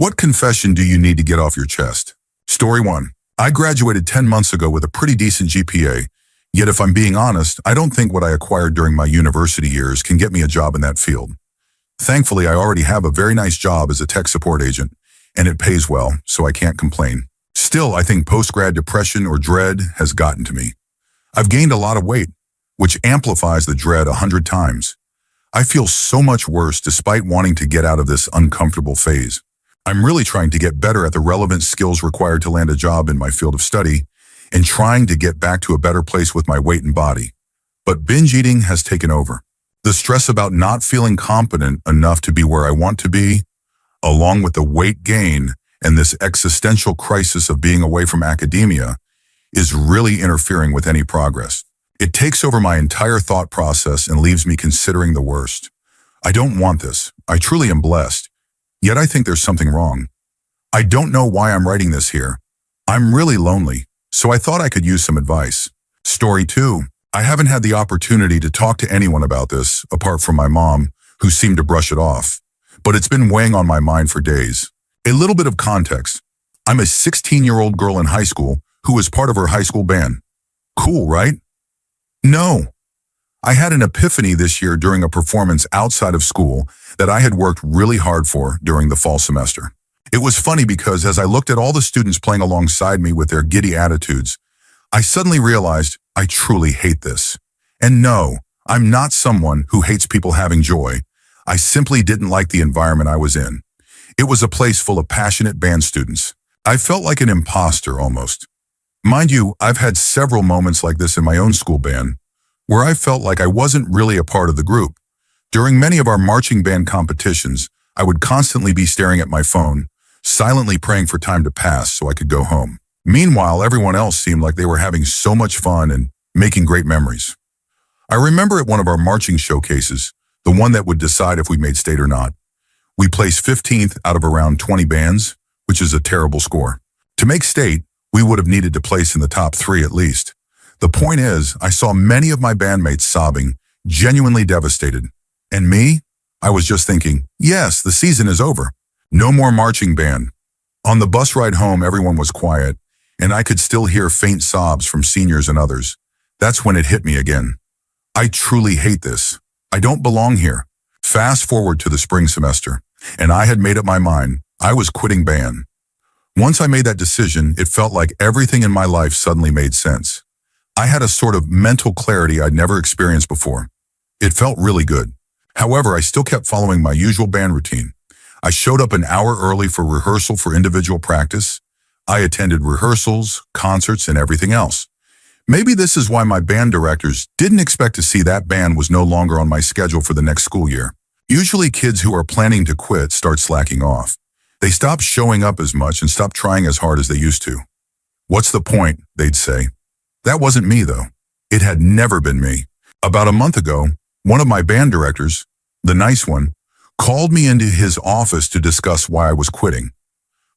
What confession do you need to get off your chest? Story 1. I graduated 10 months ago with a pretty decent GPA, yet if I'm being honest, I don't think what I acquired during my university years can get me a job in that field. Thankfully, I already have a very nice job as a tech support agent, and it pays well, so I can't complain. Still, I think post-grad depression or dread has gotten to me. I've gained a lot of weight, which amplifies the dread 100 times. I feel so much worse despite wanting to get out of this uncomfortable phase. I'm really trying to get better at the relevant skills required to land a job in my field of study and trying to get back to a better place with my weight and body. But binge eating has taken over. The stress about not feeling competent enough to be where I want to be, along with the weight gain and this existential crisis of being away from academia, is really interfering with any progress. It takes over my entire thought process and leaves me considering the worst. I don't want this. I truly am blessed. Yet I think there's something wrong. I don't know why I'm writing this here. I'm really lonely, so I thought I could use some advice. Story 2. I haven't had the opportunity to talk to anyone about this, apart from my mom, who seemed to brush it off. But it's been weighing on my mind for days. A little bit of context. I'm a 16-year-old girl in high school who was part of her high school band. Cool, right? No. I had an epiphany this year during a performance outside of school that I had worked really hard for during the fall semester. It was funny because as I looked at all the students playing alongside me with their giddy attitudes, I suddenly realized I truly hate this. And no, I'm not someone who hates people having joy. I simply didn't like the environment I was in. It was a place full of passionate band students. I felt like an imposter almost. Mind you, I've had several moments like this in my own school band, where I felt like I wasn't really a part of the group. During many of our marching band competitions, I would constantly be staring at my phone, silently praying for time to pass so I could go home. Meanwhile, everyone else seemed like they were having so much fun and making great memories. I remember at one of our marching showcases, the one that would decide if we made state or not, we placed 15th out of around 20 bands, which is a terrible score. To make state, we would have needed to place in the top 3 at least. The point is, I saw many of my bandmates sobbing, genuinely devastated. And me? I was just thinking, yes, the season is over. No more marching band. On the bus ride home, everyone was quiet, and I could still hear faint sobs from seniors and others. That's when it hit me again. I truly hate this. I don't belong here. Fast forward to the spring semester, and I had made up my mind. I was quitting band. Once I made that decision, it felt like everything in my life suddenly made sense. I had a sort of mental clarity I'd never experienced before. It felt really good. However, I still kept following my usual band routine. I showed up an hour early for rehearsal for individual practice. I attended rehearsals, concerts, and everything else. Maybe this is why my band directors didn't expect to see that band was no longer on my schedule for the next school year. Usually kids who are planning to quit start slacking off. They stop showing up as much and stop trying as hard as they used to. What's the point, they'd say. That wasn't me, though. It had never been me. About a month ago, one of my band directors, the nice one, called me into his office to discuss why I was quitting.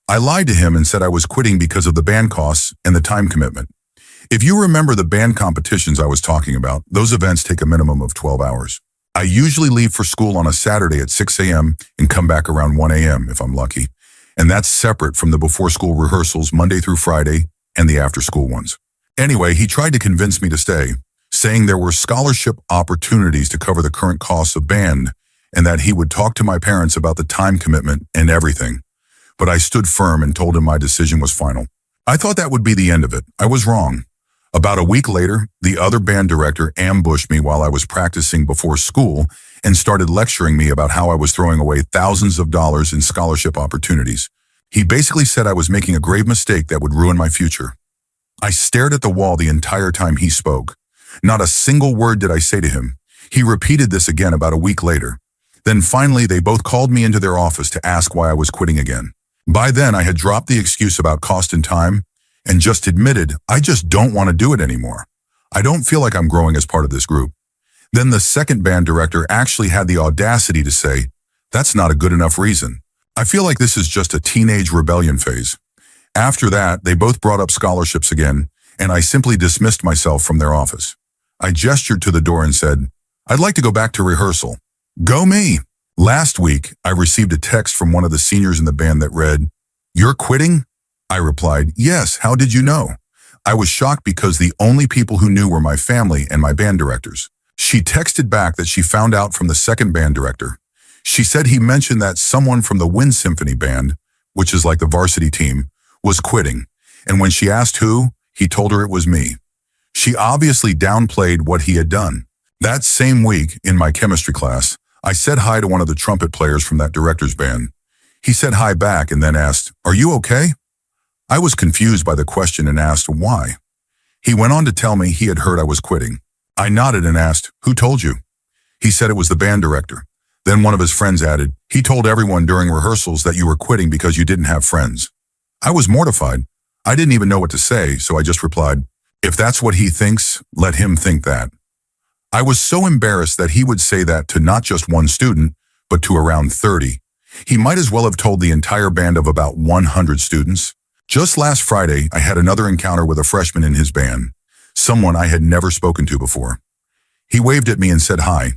I lied to him and said I was quitting because of the band costs and the time commitment. If you remember the band competitions I was talking about, those events take a minimum of 12 hours. I usually leave for school on a Saturday at 6 a.m. and come back around 1 a.m. if I'm lucky. And that's separate from the before-school rehearsals Monday through Friday and the after-school ones. Anyway, he tried to convince me to stay, saying there were scholarship opportunities to cover the current costs of band and that he would talk to my parents about the time commitment and everything. But I stood firm and told him my decision was final. I thought that would be the end of it. I was wrong. About a week later, the other band director ambushed me while I was practicing before school and started lecturing me about how I was throwing away thousands of dollars in scholarship opportunities. He basically said I was making a grave mistake that would ruin my future. I stared at the wall the entire time he spoke. Not a single word did I say to him. He repeated this again about a week later. Then finally, they both called me into their office to ask why I was quitting again. By then, I had dropped the excuse about cost and time and just admitted I just don't want to do it anymore. I don't feel like I'm growing as part of this group. Then the second band director actually had the audacity to say, that's not a good enough reason. I feel like this is just a teenage rebellion phase. After that, they both brought up scholarships again, and I simply dismissed myself from their office. I gestured to the door and said, I'd like to go back to rehearsal. Go me! Last week, I received a text from one of the seniors in the band that read, "You're quitting?" I replied, "Yes, how did you know?" I was shocked because the only people who knew were my family and my band directors. She texted back that she found out from the second band director. She said he mentioned that someone from the Wind Symphony Band, which is like the varsity team, was quitting. And when she asked who, he told her it was me. She obviously downplayed what he had done. That same week, in my chemistry class, I said hi to one of the trumpet players from that director's band. He said hi back and then asked, "Are you okay?" I was confused by the question and asked why. He went on to tell me he had heard I was quitting. I nodded and asked, "Who told you?" He said it was the band director. Then one of his friends added, "He told everyone during rehearsals that you were quitting because you didn't have friends." I was mortified. I didn't even know what to say, so I just replied, "If that's what he thinks, let him think that." I was so embarrassed that he would say that to not just one student, but to around 30. He might as well have told the entire band of about 100 students. Just last Friday, I had another encounter with a freshman in his band, someone I had never spoken to before. He waved at me and said hi.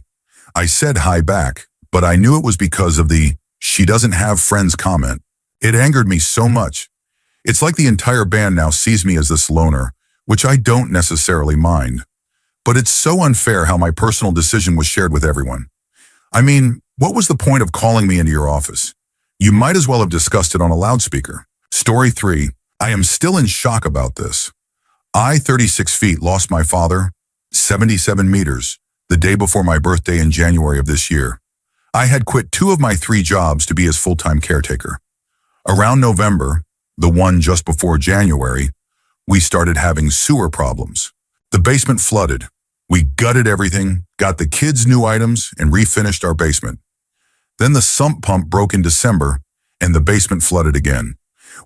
I said hi back, but I knew it was because of the "she doesn't have friends" comment. It angered me so much. It's like the entire band now sees me as this loner, which I don't necessarily mind. But it's so unfair how my personal decision was shared with everyone. I mean, what was the point of calling me into your office? You might as well have discussed it on a loudspeaker. Story 3. I am still in shock about this. I, 36 feet, lost my father, 77 meters, the day before my birthday in January of this year. I had quit 2 of my 3 jobs to be his full-time caretaker. Around November, the one just before January, we started having sewer problems. The basement flooded. We gutted everything, got the kids new items, and refinished our basement. Then the sump pump broke in December, and the basement flooded again.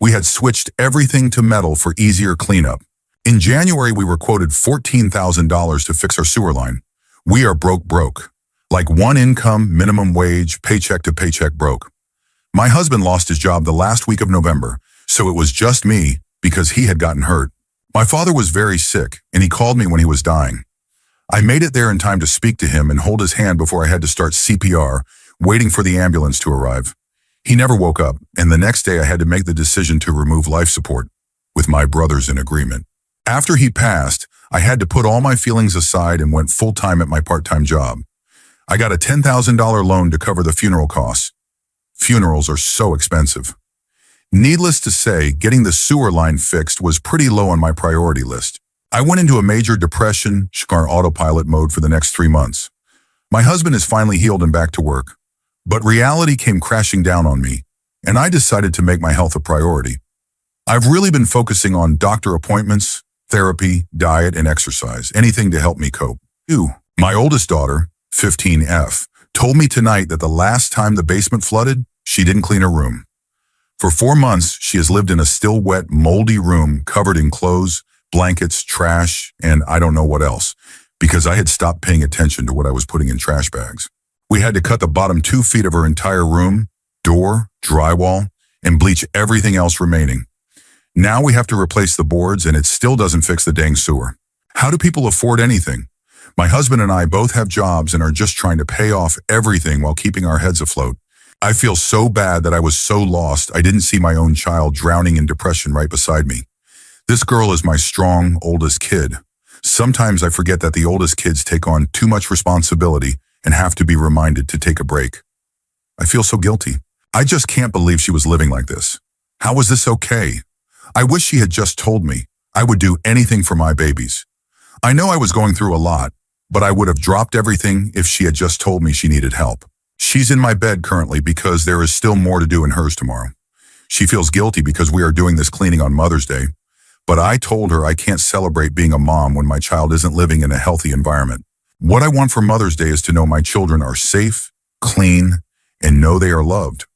We had switched everything to metal for easier cleanup. In January, we were quoted $14,000 to fix our sewer line. We are broke. Like one income, minimum wage, paycheck to paycheck broke. My husband lost his job the last week of November, so it was just me because he had gotten hurt. My father was very sick, and he called me when he was dying. I made it there in time to speak to him and hold his hand before I had to start CPR, waiting for the ambulance to arrive. He never woke up, and the next day I had to make the decision to remove life support, with my brothers in agreement. After he passed, I had to put all my feelings aside and went full-time at my part-time job. I got a $10,000 loan to cover the funeral costs. Funerals are so expensive. Needless to say, getting the sewer line fixed was pretty low on my priority list. I went into a major depression, autopilot mode for the next 3 months. My husband is finally healed and back to work. But reality came crashing down on me, and I decided to make my health a priority. I've really been focusing on doctor appointments, therapy, diet, and exercise, anything to help me cope. 2. My oldest daughter, 15F, told me tonight that the last time the basement flooded, she didn't clean her room. For 4 months, she has lived in a still wet, moldy room covered in clothes, blankets, trash, and I don't know what else, because I had stopped paying attention to what I was putting in trash bags. We had to cut the bottom 2 feet of her entire room, door, drywall, and bleach everything else remaining. Now we have to replace the boards, and it still doesn't fix the dang sewer. How do people afford anything? My husband and I both have jobs and are just trying to pay off everything while keeping our heads afloat. I feel so bad that I was so lost I didn't see my own child drowning in depression right beside me. This girl is my strong, oldest kid. Sometimes I forget that the oldest kids take on too much responsibility and have to be reminded to take a break. I feel so guilty. I just can't believe she was living like this. How was this okay? I wish she had just told me. I would do anything for my babies. I know I was going through a lot, but I would have dropped everything if she had just told me she needed help. She's in my bed currently because there is still more to do in hers tomorrow. She feels guilty because we are doing this cleaning on Mother's Day, but I told her I can't celebrate being a mom when my child isn't living in a healthy environment. What I want for Mother's Day is to know my children are safe, clean, and know they are loved.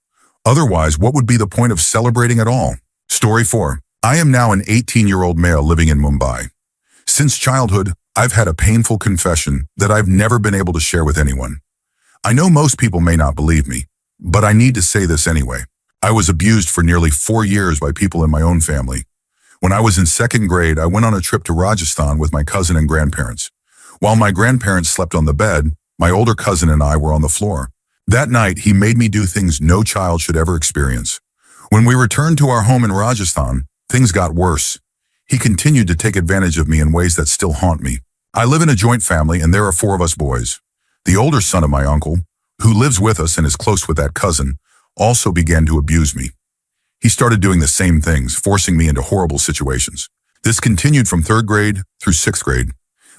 Otherwise, what would be the point of celebrating at all? Story 4. I am now an 18-year-old male living in Mumbai. Since childhood, I've had a painful confession that I've never been able to share with anyone. I know most people may not believe me, but I need to say this anyway. I was abused for nearly 4 years by people in my own family. When I was in 2nd grade, I went on a trip to Rajasthan with my cousin and grandparents. While my grandparents slept on the bed, my older cousin and I were on the floor. That night, he made me do things no child should ever experience. When we returned to our home in Rajasthan, things got worse. He continued to take advantage of me in ways that still haunt me. I live in a joint family and there are 4 of us boys. The older son of my uncle, who lives with us and is close with that cousin, also began to abuse me. He started doing the same things, forcing me into horrible situations. This continued from 3rd grade through 6th grade.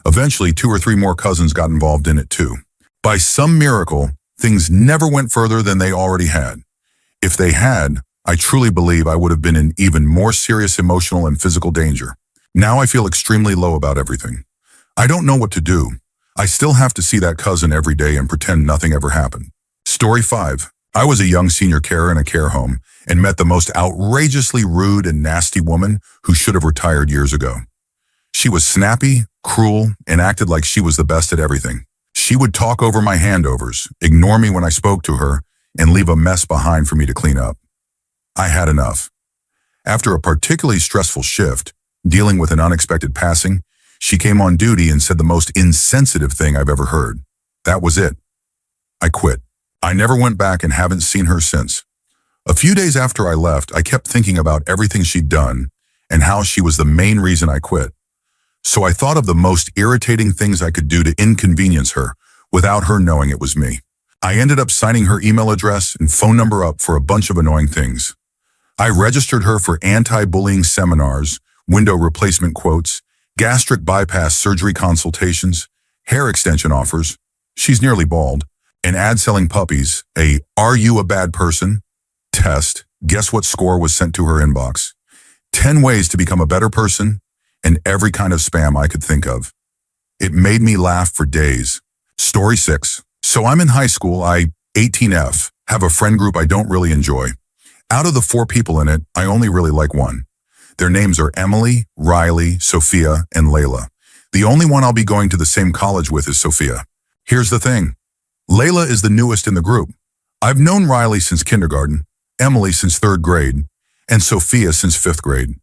Eventually, 2 or 3 more cousins got involved in it too. By some miracle, things never went further than they already had. If they had, I truly believe I would have been in even more serious emotional and physical danger. Now I feel extremely low about everything. I don't know what to do. I still have to see that cousin every day and pretend nothing ever happened. Story 5. I was a young senior carer in a care home and met the most outrageously rude and nasty woman who should have retired years ago. She was snappy, cruel, and acted like she was the best at everything. She would talk over my handovers, ignore me when I spoke to her, and leave a mess behind for me to clean up. I had enough. After a particularly stressful shift, dealing with an unexpected passing, she came on duty and said the most insensitive thing I've ever heard. That was it. I quit. I never went back and haven't seen her since. A few days after I left, I kept thinking about everything she'd done and how she was the main reason I quit. So I thought of the most irritating things I could do to inconvenience her without her knowing it was me. I ended up signing her email address and phone number up for a bunch of annoying things. I registered her for anti-bullying seminars, window replacement quotes, gastric bypass surgery consultations, hair extension offers, she's nearly bald, an ad selling puppies, a "Are you a bad person?" test. Guess what score was sent to her inbox? 10 ways to become a better person, and every kind of spam I could think of. It made me laugh for days. Story 6. So I'm in high school, 18F, have a friend group I don't really enjoy. Out of the 4 people in it, I only really like one. Their names are Emily, Riley, Sophia, and Layla. The only one I'll be going to the same college with is Sophia. Here's the thing. Layla is the newest in the group. I've known Riley since kindergarten, Emily since 3rd grade, and Sophia since 5th grade.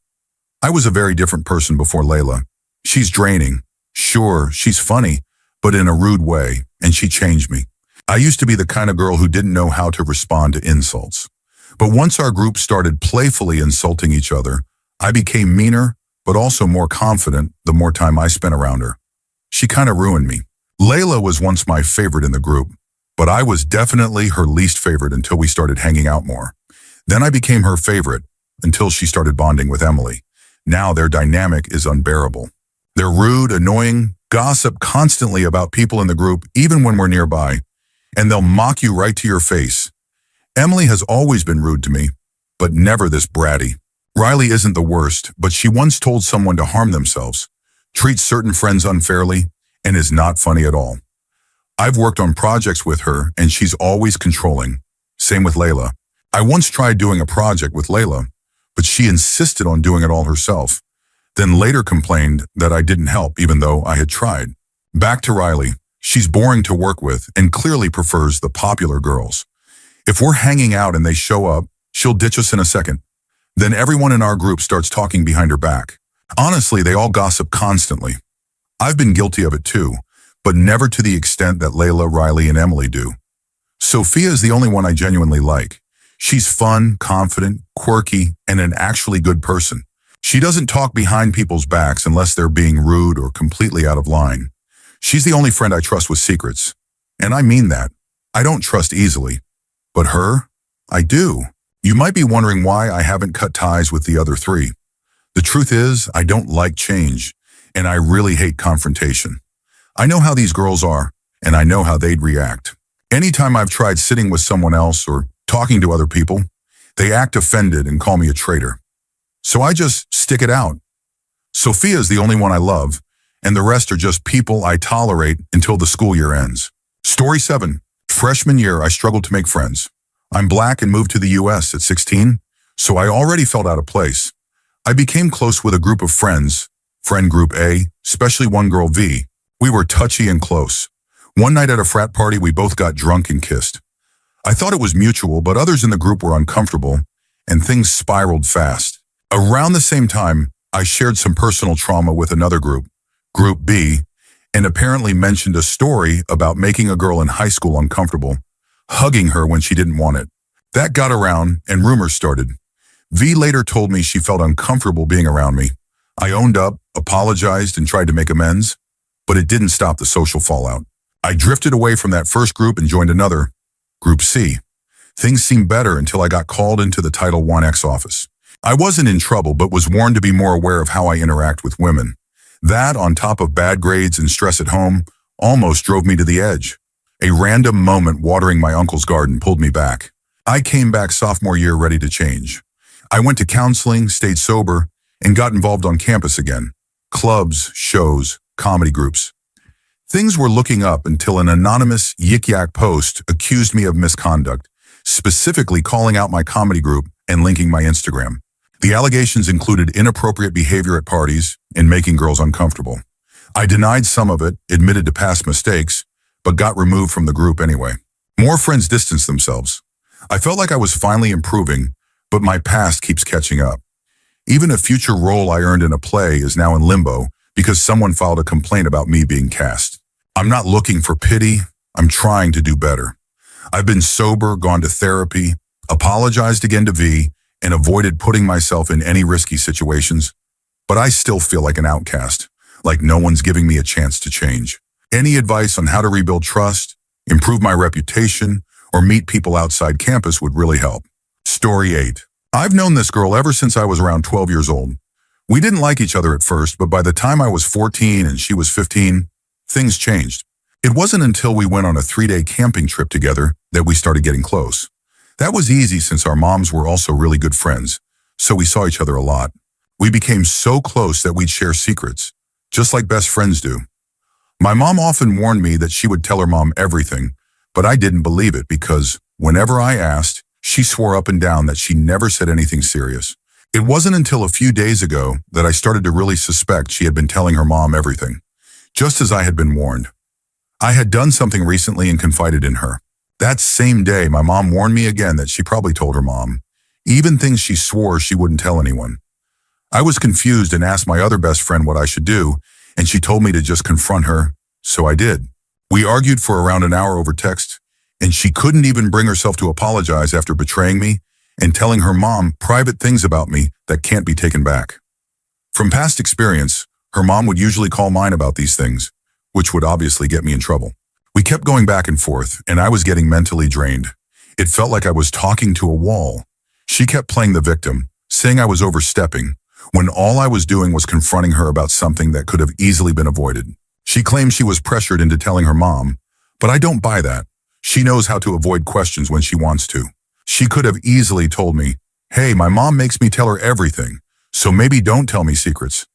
I was a very different person before Layla. She's draining. Sure, she's funny, but in a rude way, and she changed me. I used to be the kind of girl who didn't know how to respond to insults. But once our group started playfully insulting each other, I became meaner, but also more confident the more time I spent around her. She kind of ruined me. Layla was once my favorite in the group, but I was definitely her least favorite until we started hanging out more. Then I became her favorite until she started bonding with Emily. Now their dynamic is unbearable. They're rude, annoying, gossip constantly about people in the group, even when we're nearby, and they'll mock you right to your face. Emily has always been rude to me, but never this bratty. Riley isn't the worst, but she once told someone to harm themselves, treats certain friends unfairly, and is not funny at all. I've worked on projects with her, and she's always controlling. Same with Layla. I once tried doing a project with Layla, but she insisted on doing it all herself, then later complained that I didn't help even though I had tried. Back to Riley. She's boring to work with and clearly prefers the popular girls. If we're hanging out and they show up, she'll ditch us in a second. Then everyone in our group starts talking behind her back. Honestly, they all gossip constantly. I've been guilty of it too, but never to the extent that Layla, Riley, and Emily do. Sophia is the only one I genuinely like. She's fun, confident, quirky, and an actually good person. She doesn't talk behind people's backs unless they're being rude or completely out of line. She's the only friend I trust with secrets. And I mean that. I don't trust easily. But her? I do. You might be wondering why I haven't cut ties with the other 3. The truth is, I don't like change, and I really hate confrontation. I know how these girls are, and I know how they'd react. Anytime I've tried sitting with someone else or talking to other people, they act offended and call me a traitor. So I just stick it out. Sophia is the only one I love, and the rest are just people I tolerate until the school year ends. Story 7. Freshman year, I struggled to make friends. I'm black and moved to the US at 16, so I already felt out of place. I became close with a group of friends, friend group A, especially one girl V. We were touchy and close. One night at a frat party, we both got drunk and kissed. I thought it was mutual, but others in the group were uncomfortable, and things spiraled fast. Around the same time, I shared some personal trauma with another group, Group B, and apparently mentioned a story about making a girl in high school uncomfortable. hugging her when she didn't want it. That got around and rumors started. V later told me she felt uncomfortable being around me. I owned up, apologized, and tried to make amends, but it didn't stop the social fallout. I drifted away from that first group and joined another, Group C. Things seemed better until I got called into the Title I-X office. I wasn't in trouble, but was warned to be more aware of how I interact with women. That, on top of bad grades and stress at home, almost drove me to the edge. A random moment watering my uncle's garden pulled me back. I came back sophomore year ready to change. I went to counseling, stayed sober, and got involved on campus again. Clubs, shows, comedy groups. Things were looking up until an anonymous Yik Yak post accused me of misconduct, specifically calling out my comedy group and linking my Instagram. The allegations included inappropriate behavior at parties and making girls uncomfortable. I denied some of it, admitted to past mistakes, but got removed from the group anyway. More friends distanced themselves. I felt like I was finally improving, but my past keeps catching up. Even a future role I earned in a play is now in limbo because someone filed a complaint about me being cast. I'm not looking for pity. I'm trying to do better. I've been sober, gone to therapy, apologized again to V, and avoided putting myself in any risky situations, but I still feel like an outcast, like no one's giving me a chance to change. Any advice on how to rebuild trust, improve my reputation, or meet people outside campus would really help. Story 8. I've known this girl ever since I was around 12 years old. We didn't like each other at first, but by the time I was 14 and she was 15, things changed. It wasn't until we went on a 3-day camping trip together that we started getting close. That was easy since our moms were also really good friends, so we saw each other a lot. We became so close that we'd share secrets, just like best friends do. My mom often warned me that she would tell her mom everything, but I didn't believe it because whenever I asked, she swore up and down that she never said anything serious. It wasn't until a few days ago that I started to really suspect she had been telling her mom everything, just as I had been warned. I had done something recently and confided in her. That same day, my mom warned me again that she probably told her mom, even things she swore she wouldn't tell anyone. I was confused and asked my other best friend what I should do, and she told me to just confront her, so I did. We argued for around an hour over text, and she couldn't even bring herself to apologize after betraying me and telling her mom private things about me that can't be taken back. From past experience, her mom would usually call mine about these things, which would obviously get me in trouble. We kept going back and forth, and I was getting mentally drained. It felt like I was talking to a wall. She kept playing the victim, saying I was overstepping, when all I was doing was confronting her about something that could have easily been avoided. She claimed she was pressured into telling her mom, but I don't buy that. She knows how to avoid questions when she wants to. She could have easily told me, hey, my mom makes me tell her everything, so maybe don't tell me secrets.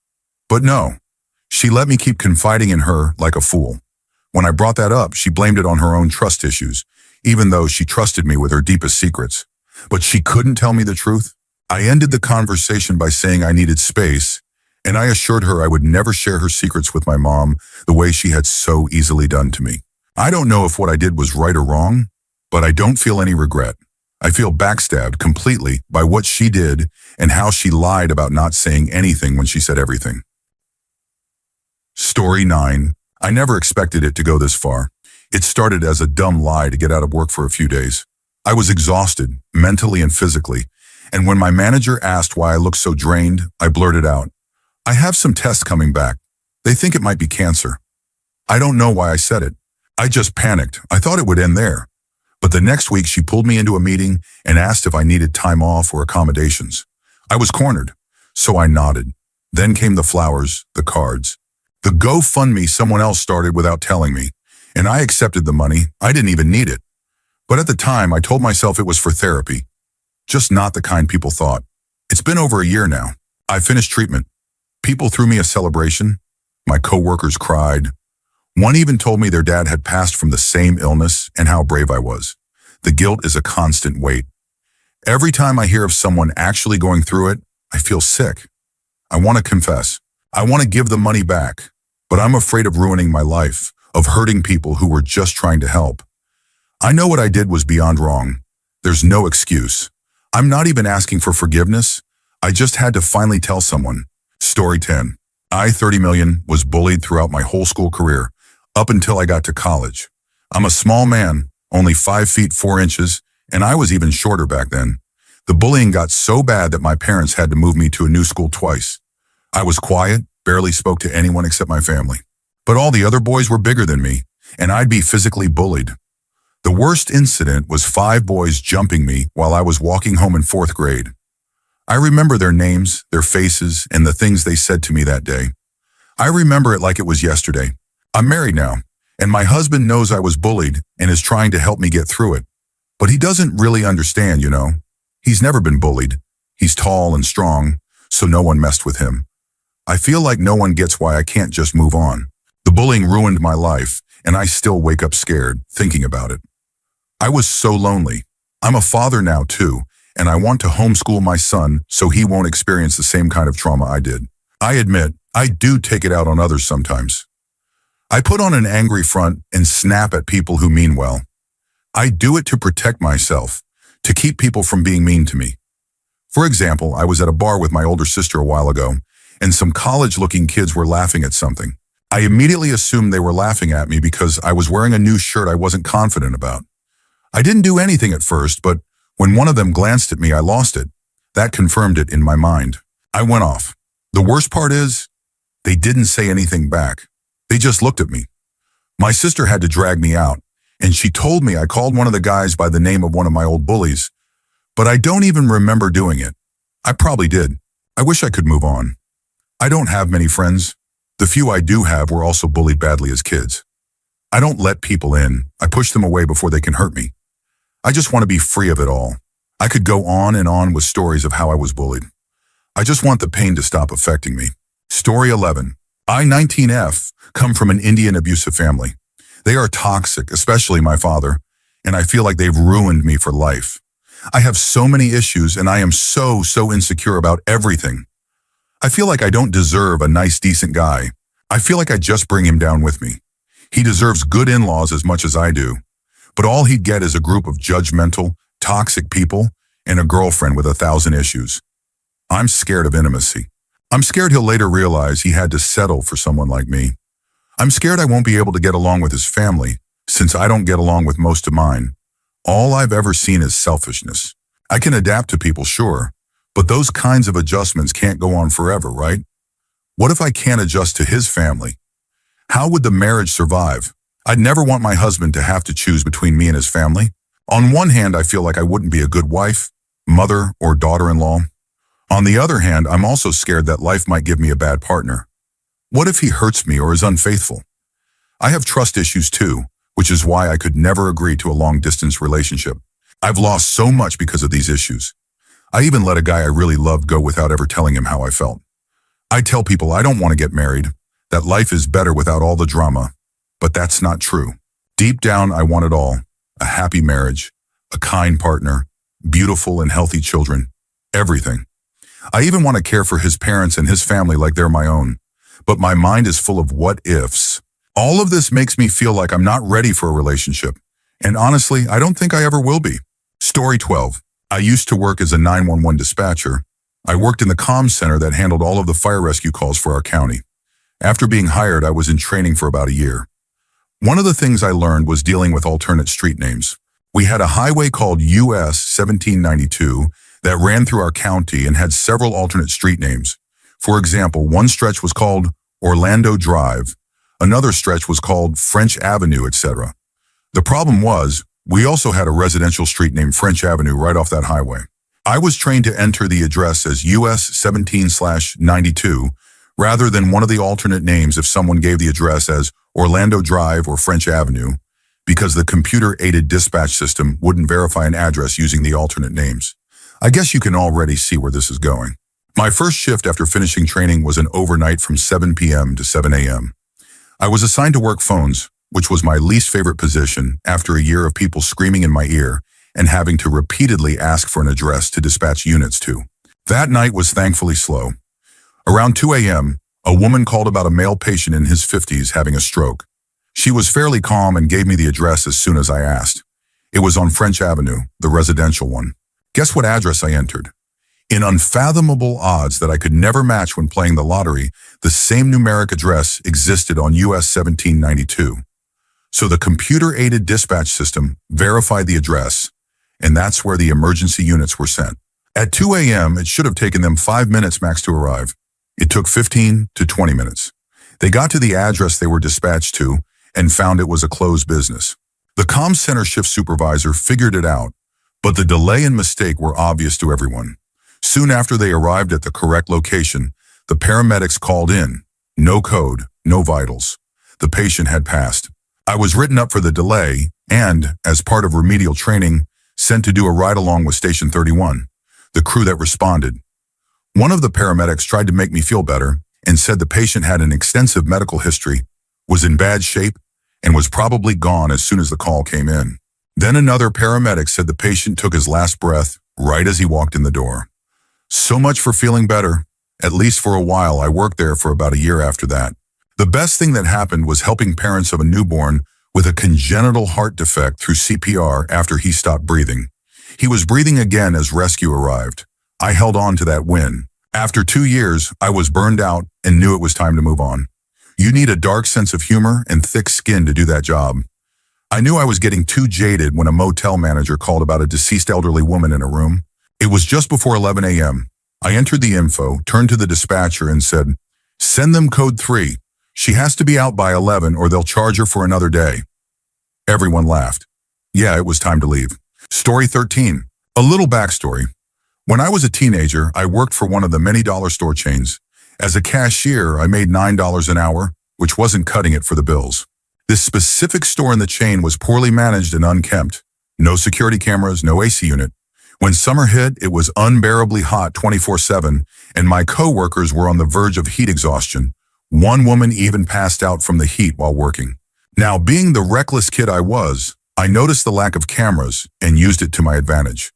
But no, she let me keep confiding in her like a fool. When I brought that up, she blamed it on her own trust issues, even though she trusted me with her deepest secrets. But she couldn't tell me the truth. I ended the conversation by saying I needed space, and I assured her I would never share her secrets with my mom the way she had so easily done to me. I don't know if what I did was right or wrong, but I don't feel any regret. I feel backstabbed completely by what she did and how she lied about not saying anything when she said everything. Story 9. I never expected it to go this far. It started as a dumb lie to get out of work for a few days. I was exhausted, mentally and physically, and when my manager asked why I looked so drained, I blurted out, I have some tests coming back. They think it might be cancer. I don't know why I said it. I just panicked. I thought it would end there. But the next week she pulled me into a meeting and asked if I needed time off or accommodations. I was cornered, so I nodded. Then came the flowers, the cards. The GoFundMe someone else started without telling me, and I accepted the money. I didn't even need it. But at the time, I told myself it was for therapy, just not the kind people thought. It's been over a year now. I finished treatment. People threw me a celebration. My coworkers cried. One even told me their dad had passed from the same illness and how brave I was. The guilt is a constant weight. Every time I hear of someone actually going through it, I feel sick. I want to confess. I want to give the money back, but I'm afraid of ruining my life, of hurting people who were just trying to help. I know what I did was beyond wrong. There's no excuse. I'm not even asking for forgiveness. I just had to finally tell someone. Story 10. I, 30 million, was bullied throughout my whole school career, up until I got to college. I'm a small man, only 5 feet 4 inches, and I was even shorter back then. The bullying got so bad that my parents had to move me to a new school twice. I was quiet, barely spoke to anyone except my family. But all the other boys were bigger than me, and I'd be physically bullied. The worst incident was 5 boys jumping me while I was walking home in 4th grade. I remember their names, their faces, and the things they said to me that day. I remember it like it was yesterday. I'm married now, and my husband knows I was bullied and is trying to help me get through it. But he doesn't really understand, you know. He's never been bullied. He's tall and strong, so no one messed with him. I feel like no one gets why I can't just move on. The bullying ruined my life, and I still wake up scared thinking about it. I was so lonely. I'm a father now too, and I want to homeschool my son so he won't experience the same kind of trauma I did. I admit, I do take it out on others sometimes. I put on an angry front and snap at people who mean well. I do it to protect myself, to keep people from being mean to me. For example, I was at a bar with my older sister a while ago, and some college-looking kids were laughing at something. I immediately assumed they were laughing at me because I was wearing a new shirt I wasn't confident about. I didn't do anything at first, but when one of them glanced at me, I lost it. That confirmed it in my mind. I went off. The worst part is, they didn't say anything back. They just looked at me. My sister had to drag me out, and she told me I called one of the guys by the name of one of my old bullies, but I don't even remember doing it. I probably did. I wish I could move on. I don't have many friends. The few I do have were also bullied badly as kids. I don't let people in. I push them away before they can hurt me. I just want to be free of it all. I could go on and on with stories of how I was bullied. I just want the pain to stop affecting me. Story 11. I, 19F, come from an Indian abusive family. They are toxic, especially my father, and I feel like they've ruined me for life. I have so many issues, and I am so insecure about everything. I feel like I don't deserve a nice, decent guy. I feel like I just bring him down with me. He deserves good in-laws as much as I do. But all he'd get is a group of judgmental, toxic people and a girlfriend with 1,000 issues. I'm scared of intimacy. I'm scared he'll later realize he had to settle for someone like me. I'm scared I won't be able to get along with his family, since I don't get along with most of mine. All I've ever seen is selfishness. I can adapt to people, sure, but those kinds of adjustments can't go on forever, right? What if I can't adjust to his family? How would the marriage survive? I'd never want my husband to have to choose between me and his family. On one hand, I feel like I wouldn't be a good wife, mother, or daughter-in-law. On the other hand, I'm also scared that life might give me a bad partner. What if he hurts me or is unfaithful? I have trust issues too, which is why I could never agree to a long-distance relationship. I've lost so much because of these issues. I even let a guy I really loved go without ever telling him how I felt. I tell people I don't want to get married, that life is better without all the drama. But that's not true. Deep down, I want it all. A happy marriage, a kind partner, beautiful and healthy children, everything. I even want to care for his parents and his family like they're my own. But my mind is full of what-ifs. All of this makes me feel like I'm not ready for a relationship. And honestly, I don't think I ever will be. Story 12. I used to work as a 911 dispatcher. I worked in the comms center that handled all of the fire rescue calls for our county. After being hired, I was in training for about a year. One of the things I learned was dealing with alternate street names. We had a highway called US 1792 that ran through our county and had several alternate street names. For example, one stretch was called Orlando Drive, another stretch was called French Avenue, etc. The problem was, we also had a residential street named French Avenue right off that highway. I was trained to enter the address as US 17/92 rather than one of the alternate names if someone gave the address as Orlando Drive or French Avenue, because the computer-aided dispatch system wouldn't verify an address using the alternate names. I guess you can already see where this is going. My first shift after finishing training was an overnight from 7 p.m. to 7 a.m. I was assigned to work phones, which was my least favorite position after a year of people screaming in my ear and having to repeatedly ask for an address to dispatch units to. That night was thankfully slow. Around 2 a.m., a woman called about a male patient in his 50s having a stroke. She was fairly calm and gave me the address as soon as I asked. It was on French Avenue, the residential one. Guess what address I entered? In unfathomable odds that I could never match when playing the lottery, the same numeric address existed on US 1792. So the computer-aided dispatch system verified the address, and that's where the emergency units were sent. At 2 a.m., it should have taken them 5 minutes max to arrive. It took 15 to 20 minutes. They got to the address they were dispatched to and found it was a closed business. The comm center shift supervisor figured it out, but the delay and mistake were obvious to everyone. Soon after they arrived at the correct location, the paramedics called in. No code, no vitals. The patient had passed. I was written up for the delay and, as part of remedial training, sent to do a ride-along with Station 31, the crew that responded. One of the paramedics tried to make me feel better and said the patient had an extensive medical history, was in bad shape, and was probably gone as soon as the call came in. Then another paramedic said the patient took his last breath right as he walked in the door. So much for feeling better. At least for a while. I worked there for about a year after that. The best thing that happened was helping parents of a newborn with a congenital heart defect through CPR after he stopped breathing. He was breathing again as rescue arrived. I held on to that win. After 2 years, I was burned out and knew it was time to move on. You need a dark sense of humor and thick skin to do that job. I knew I was getting too jaded when a motel manager called about a deceased elderly woman in a room. It was just before 11 a.m. I entered the info, turned to the dispatcher and said, "Send them code 3. She has to be out by 11 or they'll charge her for another day." Everyone laughed. Yeah, it was time to leave. Story 13. A little backstory. When I was a teenager, I worked for one of the many dollar store chains. As a cashier, I made $9 an hour, which wasn't cutting it for the bills. This specific store in the chain was poorly managed and unkempt. No security cameras, no AC unit. When summer hit, it was unbearably hot 24/7, and my coworkers were on the verge of heat exhaustion. One woman even passed out from the heat while working. Now, being the reckless kid I was, I noticed the lack of cameras and used it to my advantage.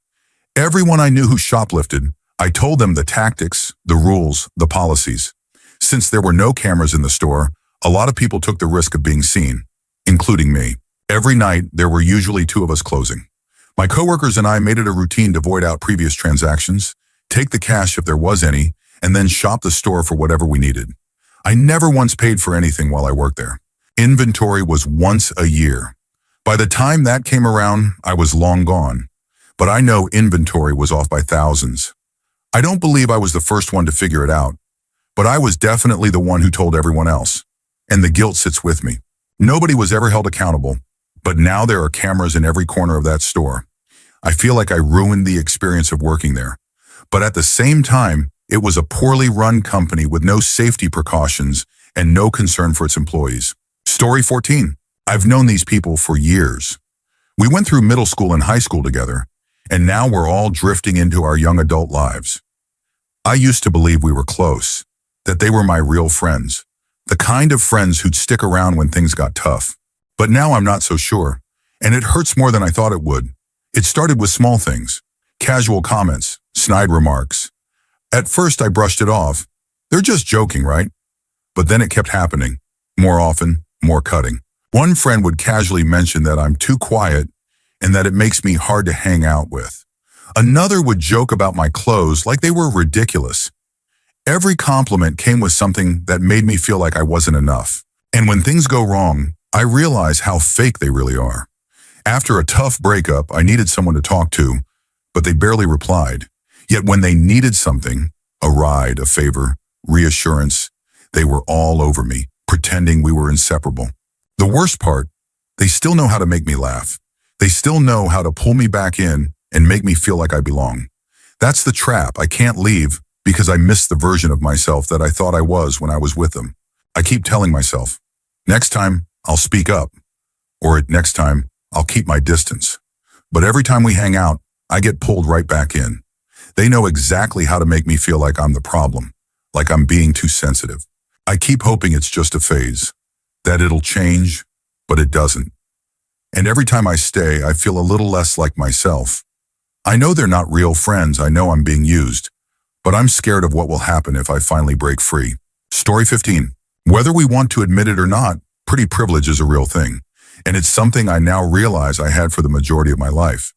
Everyone I knew who shoplifted, I told them the tactics, the rules, the policies. Since there were no cameras in the store, a lot of people took the risk of being seen, including me. Every night, there were usually 2 of us closing. My coworkers and I made it a routine to void out previous transactions, take the cash if there was any, and then shop the store for whatever we needed. I never once paid for anything while I worked there. Inventory was once a year. By the time that came around, I was long gone. But I know inventory was off by thousands. I don't believe I was the first one to figure it out, but I was definitely the one who told everyone else. And the guilt sits with me. Nobody was ever held accountable, but now there are cameras in every corner of that store. I feel like I ruined the experience of working there. But at the same time, it was a poorly run company with no safety precautions and no concern for its employees. Story 14. I've known these people for years. We went through middle school and high school together, and now we're all drifting into our young adult lives. I used to believe we were close, that they were my real friends, the kind of friends who'd stick around when things got tough. But now I'm not so sure, and it hurts more than I thought it would. It started with small things, casual comments, snide remarks. At first, I brushed it off. They're just joking, right? But then it kept happening. More often, more cutting. One friend would casually mention that I'm too quiet and that it makes me hard to hang out with. Another would joke about my clothes like they were ridiculous. Every compliment came with something that made me feel like I wasn't enough. And when things go wrong, I realize how fake they really are. After a tough breakup, I needed someone to talk to, but they barely replied. Yet when they needed something, a ride, a favor, reassurance, they were all over me, pretending we were inseparable. The worst part, they still know how to make me laugh. They still know how to pull me back in and make me feel like I belong. That's the trap. I can't leave because I missed the version of myself that I thought I was when I was with them. I keep telling myself, next time I'll speak up, or next time I'll keep my distance. But every time we hang out, I get pulled right back in. They know exactly how to make me feel like I'm the problem, like I'm being too sensitive. I keep hoping it's just a phase, that it'll change, but it doesn't. And every time I stay, I feel a little less like myself. I know they're not real friends. I know I'm being used, but I'm scared of what will happen if I finally break free. Story 15. Whether we want to admit it or not, pretty privilege is a real thing, and it's something I now realize I had for the majority of my life.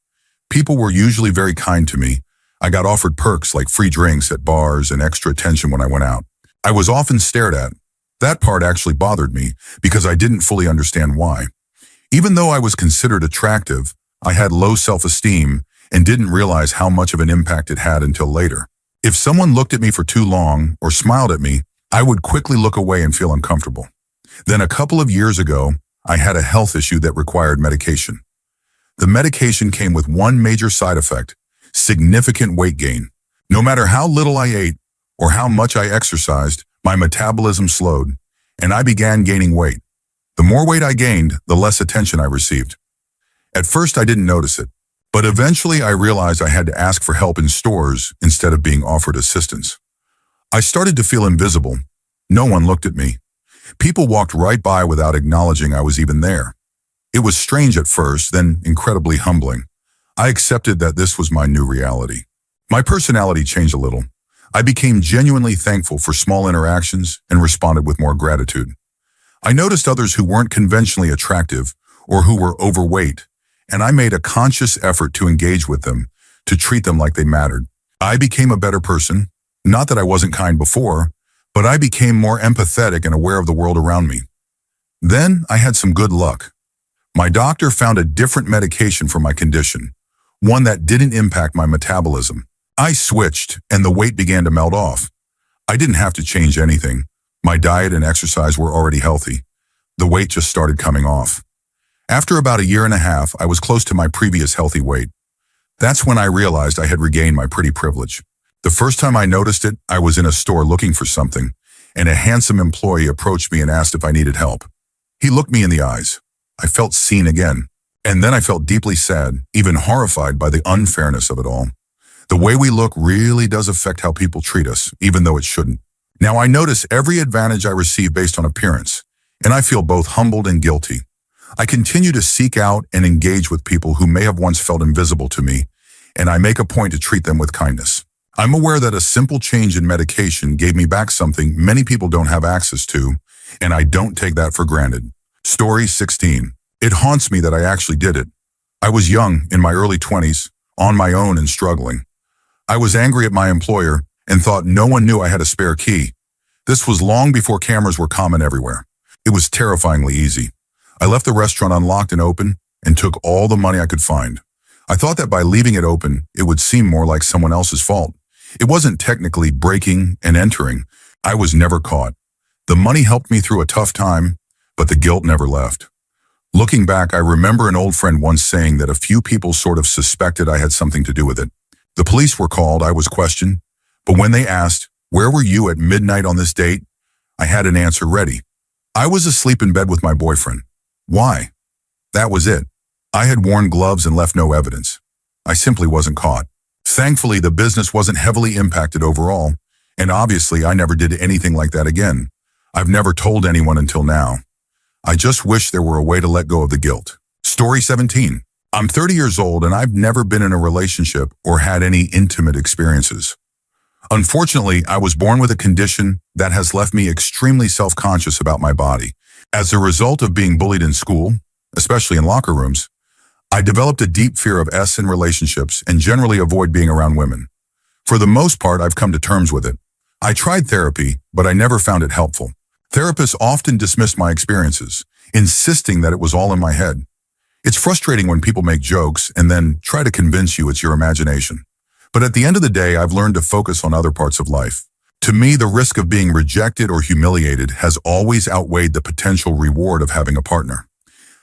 People were usually very kind to me. I got offered perks like free drinks at bars and extra attention when I went out. I was often stared at. That part actually bothered me because I didn't fully understand why. Even though I was considered attractive, I had low self-esteem and didn't realize how much of an impact it had until later. If someone looked at me for too long or smiled at me, I would quickly look away and feel uncomfortable. Then a couple of years ago, I had a health issue that required medication. The medication came with one major side effect: significant weight gain. No matter how little I ate or how much I exercised, my metabolism slowed, and I began gaining weight. The more weight I gained, the less attention I received. At first, I didn't notice it, but eventually I realized I had to ask for help in stores instead of being offered assistance. I started to feel invisible. No one looked at me. People walked right by without acknowledging I was even there. It was strange at first, then incredibly humbling. I accepted that this was my new reality. My personality changed a little. I became genuinely thankful for small interactions and responded with more gratitude. I noticed others who weren't conventionally attractive or who were overweight, and I made a conscious effort to engage with them, to treat them like they mattered. I became a better person. Not that I wasn't kind before, but I became more empathetic and aware of the world around me. Then I had some good luck. My doctor found a different medication for my condition, one that didn't impact my metabolism. I switched, and the weight began to melt off. I didn't have to change anything. My diet and exercise were already healthy. The weight just started coming off. After about a year and a half, I was close to my previous healthy weight. That's when I realized I had regained my pretty privilege. The first time I noticed it, I was in a store looking for something, and a handsome employee approached me and asked if I needed help. He looked me in the eyes. I felt seen again. And then I felt deeply sad, even horrified by the unfairness of it all. The way we look really does affect how people treat us, even though it shouldn't. Now I notice every advantage I receive based on appearance, and I feel both humbled and guilty. I continue to seek out and engage with people who may have once felt invisible to me, and I make a point to treat them with kindness. I'm aware that a simple change in medication gave me back something many people don't have access to, and I don't take that for granted. Story 16. It haunts me that I actually did it. I was young, in my early 20s, on my own and struggling. I was angry at my employer and thought no one knew I had a spare key. This was long before cameras were common everywhere. It was terrifyingly easy. I left the restaurant unlocked and open and took all the money I could find. I thought that by leaving it open, it would seem more like someone else's fault. It wasn't technically breaking and entering. I was never caught. The money helped me through a tough time, but the guilt never left. Looking back, I remember an old friend once saying that a few people sort of suspected I had something to do with it. The police were called, I was questioned, but when they asked, "Where were you at midnight on this date?" I had an answer ready. I was asleep in bed with my boyfriend. Why? That was it. I had worn gloves and left no evidence. I simply wasn't caught. Thankfully, the business wasn't heavily impacted overall, and obviously I never did anything like that again. I've never told anyone until now. I just wish there were a way to let go of the guilt. Story 17. I'm 30 years old and I've never been in a relationship or had any intimate experiences. Unfortunately, I was born with a condition that has left me extremely self-conscious about my body. As a result of being bullied in school, especially in locker rooms, I developed a deep fear of in relationships and generally avoid being around women. For the most part, I've come to terms with it. I tried therapy, but I never found it helpful. Therapists often dismissed my experiences, insisting that it was all in my head. It's frustrating when people make jokes and then try to convince you it's your imagination. But at the end of the day, I've learned to focus on other parts of life. To me, the risk of being rejected or humiliated has always outweighed the potential reward of having a partner.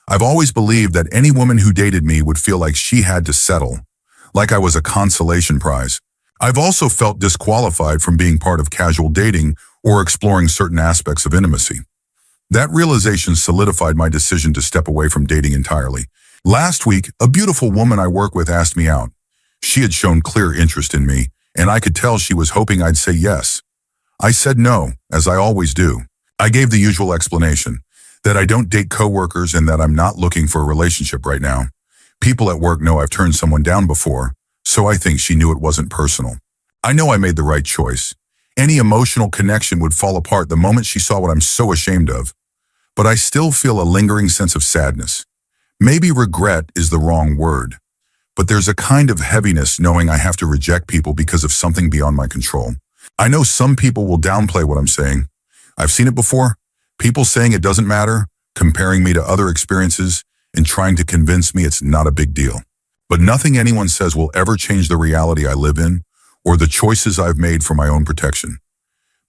I've always believed that any woman who dated me would feel like she had to settle, like I was a consolation prize. I've also felt disqualified from being part of casual dating or exploring certain aspects of intimacy. That realization solidified my decision to step away from dating entirely. Last week, a beautiful woman I work with asked me out. She had shown clear interest in me, and I could tell she was hoping I'd say yes. I said no, as I always do. I gave the usual explanation, that I don't date coworkers and that I'm not looking for a relationship right now. People at work know I've turned someone down before, so I think she knew it wasn't personal. I know I made the right choice. Any emotional connection would fall apart the moment she saw what I'm so ashamed of. But I still feel a lingering sense of sadness. Maybe regret is the wrong word, but there's a kind of heaviness knowing I have to reject people because of something beyond my control. I know some people will downplay what I'm saying. I've seen it before. People saying it doesn't matter, comparing me to other experiences, and trying to convince me it's not a big deal. But nothing anyone says will ever change the reality I live in or the choices I've made for my own protection.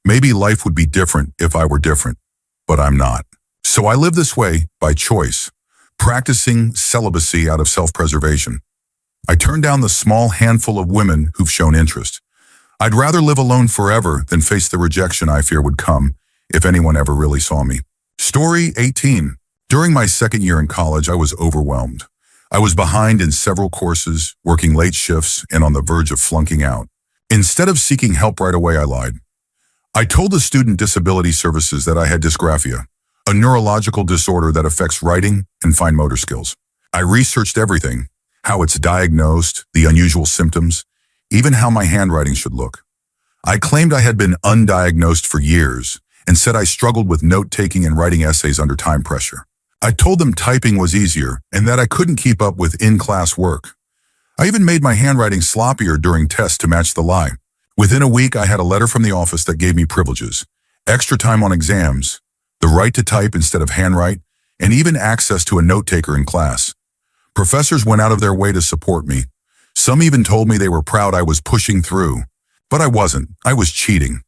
Maybe life would be different if I were different, but I'm not. So I live this way by choice, practicing celibacy out of self-preservation. I turn down the small handful of women who've shown interest. I'd rather live alone forever than face the rejection I fear would come if anyone ever really saw me. Story 18. During my second year in college, I was overwhelmed. I was behind in several courses, working late shifts, and on the verge of flunking out. Instead of seeking help right away, I lied. I told the Student Disability Services that I had dysgraphia, a neurological disorder that affects writing and fine motor skills. I researched everything, how it's diagnosed, the unusual symptoms, even how my handwriting should look. I claimed I had been undiagnosed for years and said I struggled with note-taking and writing essays under time pressure. I told them typing was easier and that I couldn't keep up with in-class work. I even made my handwriting sloppier during tests to match the lie. Within a week, I had a letter from the office that gave me privileges, extra time on exams, the right to type instead of handwrite, and even access to a note-taker in class. Professors went out of their way to support me. Some even told me they were proud I was pushing through. But I wasn't. I was cheating.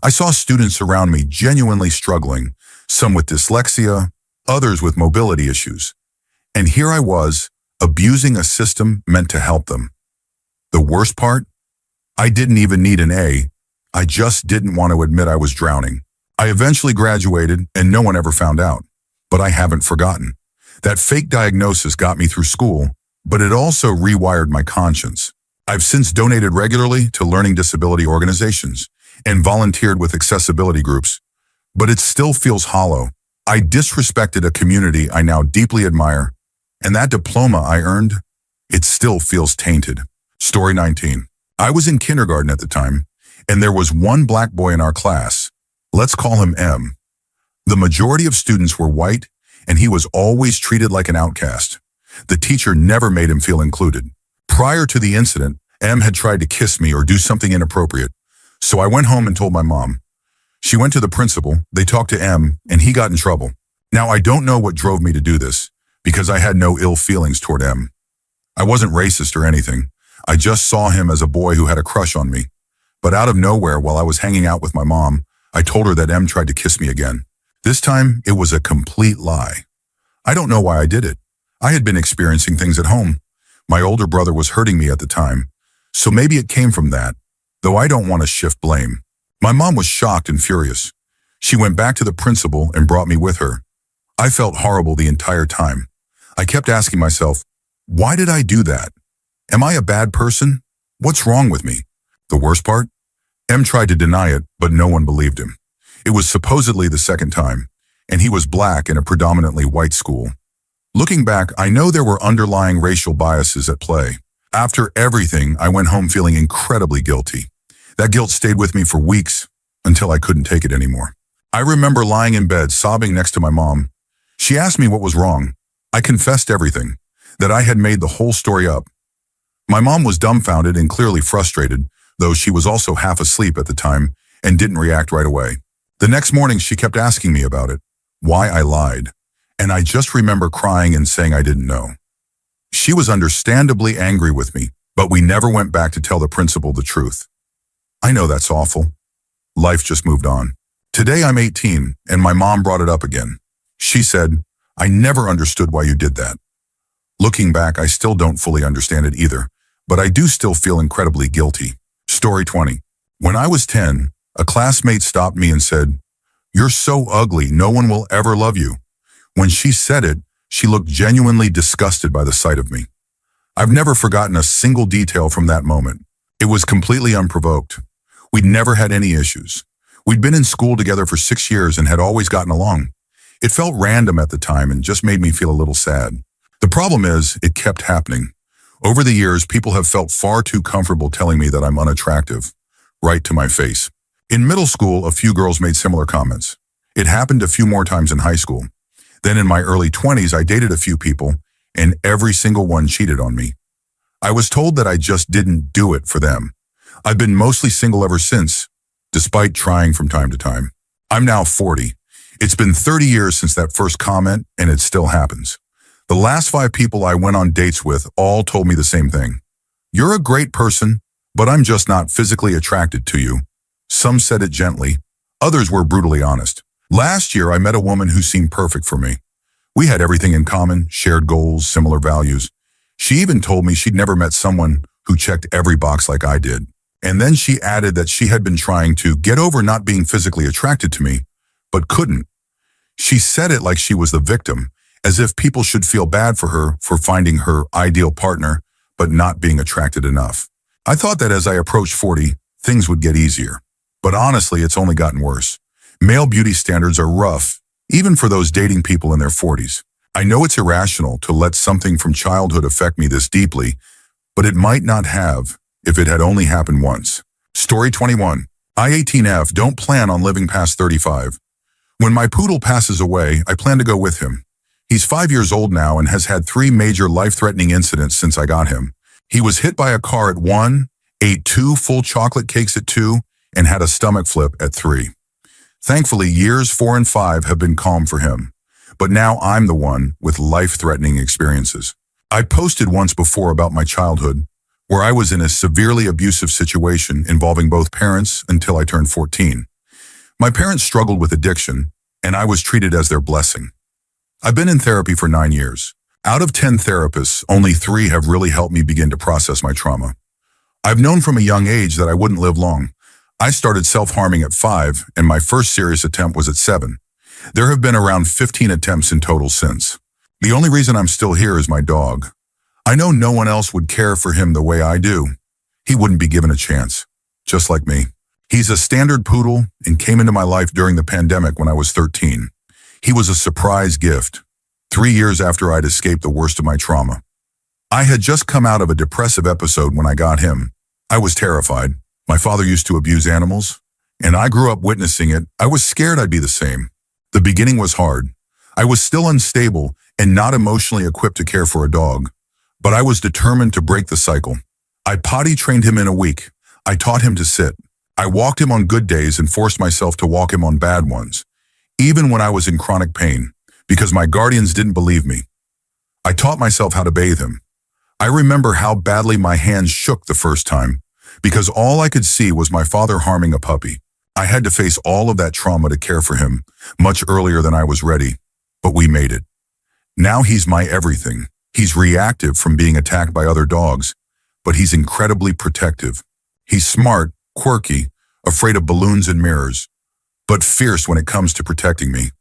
I saw students around me genuinely struggling, some with dyslexia, others with mobility issues. And here I was, abusing a system meant to help them. The worst part? I didn't even need an A. I just didn't want to admit I was drowning. I eventually graduated and no one ever found out. But I haven't forgotten. That fake diagnosis got me through school, but it also rewired my conscience. I've since donated regularly to learning disability organizations and volunteered with accessibility groups, but it still feels hollow. I disrespected a community I now deeply admire, and that diploma I earned, it still feels tainted. Story 19. I was in kindergarten at the time, and there was one black boy in our class. Let's call him M. The majority of students were white, and he was always treated like an outcast. The teacher never made him feel included. Prior to the incident, M had tried to kiss me or do something inappropriate, so I went home and told my mom. She went to the principal, they talked to M, and he got in trouble. Now, I don't know what drove me to do this, because I had no ill feelings toward M. I wasn't racist or anything. I just saw him as a boy who had a crush on me. But out of nowhere, while I was hanging out with my mom, I told her that M tried to kiss me again. This time, it was a complete lie. I don't know why I did it. I had been experiencing things at home. My older brother was hurting me at the time, so maybe it came from that, though I don't want to shift blame. My mom was shocked and furious. She went back to the principal and brought me with her. I felt horrible the entire time. I kept asking myself, why did I do that? Am I a bad person? What's wrong with me? The worst part? M tried to deny it, but no one believed him. It was supposedly the second time, and he was black in a predominantly white school. Looking back, I know there were underlying racial biases at play. After everything, I went home feeling incredibly guilty. That guilt stayed with me for weeks until I couldn't take it anymore. I remember lying in bed, sobbing next to my mom. She asked me what was wrong. I confessed everything, that I had made the whole story up. My mom was dumbfounded and clearly frustrated, though she was also half asleep at the time and didn't react right away. The next morning, she kept asking me about it, why I lied, and I just remember crying and saying I didn't know. She was understandably angry with me, but we never went back to tell the principal the truth. I know that's awful. Life just moved on. Today I'm 18, and my mom brought it up again. She said, I never understood why you did that. Looking back, I still don't fully understand it either, but I do still feel incredibly guilty. Story 20. When I was 10, a classmate stopped me and said, "You're so ugly, no one will ever love you." When she said it, she looked genuinely disgusted by the sight of me. I've never forgotten a single detail from that moment. It was completely unprovoked. We'd never had any issues. We'd been in school together for 6 years and had always gotten along. It felt random at the time and just made me feel a little sad. The problem is, it kept happening. Over the years, people have felt far too comfortable telling me that I'm unattractive, right to my face. In middle school, a few girls made similar comments. It happened a few more times in high school. Then in my early 20s, I dated a few people, and every single one cheated on me. I was told that I just didn't do it for them. I've been mostly single ever since, despite trying from time to time. I'm now 40. It's been 30 years since that first comment, and it still happens. The last 5 people I went on dates with all told me the same thing. You're a great person, but I'm just not physically attracted to you. Some said it gently. Others were brutally honest. Last year, I met a woman who seemed perfect for me. We had everything in common, shared goals, similar values. She even told me she'd never met someone who checked every box like I did. And then she added that she had been trying to get over not being physically attracted to me, but couldn't. She said it like she was the victim, as if people should feel bad for her for finding her ideal partner, but not being attracted enough. I thought that as I approached 40, things would get easier. But honestly, it's only gotten worse. Male beauty standards are rough, even for those dating people in their 40s. I know it's irrational to let something from childhood affect me this deeply, but it might not have if it had only happened once. Story 21. I-18F don't plan on living past 35. When my poodle passes away, I plan to go with him. He's 5 years old now and has had 3 major life-threatening incidents since I got him. He was hit by a car at 1, ate 2 full chocolate cakes at 2, and had a stomach flip at 3. Thankfully, years 4 and 5 have been calm for him. But now I'm the one with life-threatening experiences. I posted once before about my childhood, where I was in a severely abusive situation involving both parents until I turned 14. My parents struggled with addiction, and I was treated as their blessing. I've been in therapy for 9 years. Out of 10 therapists, only 3 have really helped me begin to process my trauma. I've known from a young age that I wouldn't live long. I started self-harming at 5, and my first serious attempt was at 7. There have been around 15 attempts in total since. The only reason I'm still here is my dog. I know no one else would care for him the way I do. He wouldn't be given a chance, just like me. He's a standard poodle and came into my life during the pandemic when I was 13. He was a surprise gift, 3 years after I'd escaped the worst of my trauma. I had just come out of a depressive episode when I got him. I was terrified. My father used to abuse animals, and I grew up witnessing it. I was scared I'd be the same. The beginning was hard. I was still unstable and not emotionally equipped to care for a dog, but I was determined to break the cycle. I potty trained him in a week. I taught him to sit. I walked him on good days and forced myself to walk him on bad ones, even when I was in chronic pain, because my guardians didn't believe me. I taught myself how to bathe him. I remember how badly my hands shook the first time, because all I could see was my father harming a puppy. I had to face all of that trauma to care for him, much earlier than I was ready, but we made it. Now he's my everything. He's reactive from being attacked by other dogs, but he's incredibly protective. He's smart, quirky, afraid of balloons and mirrors, but fierce when it comes to protecting me.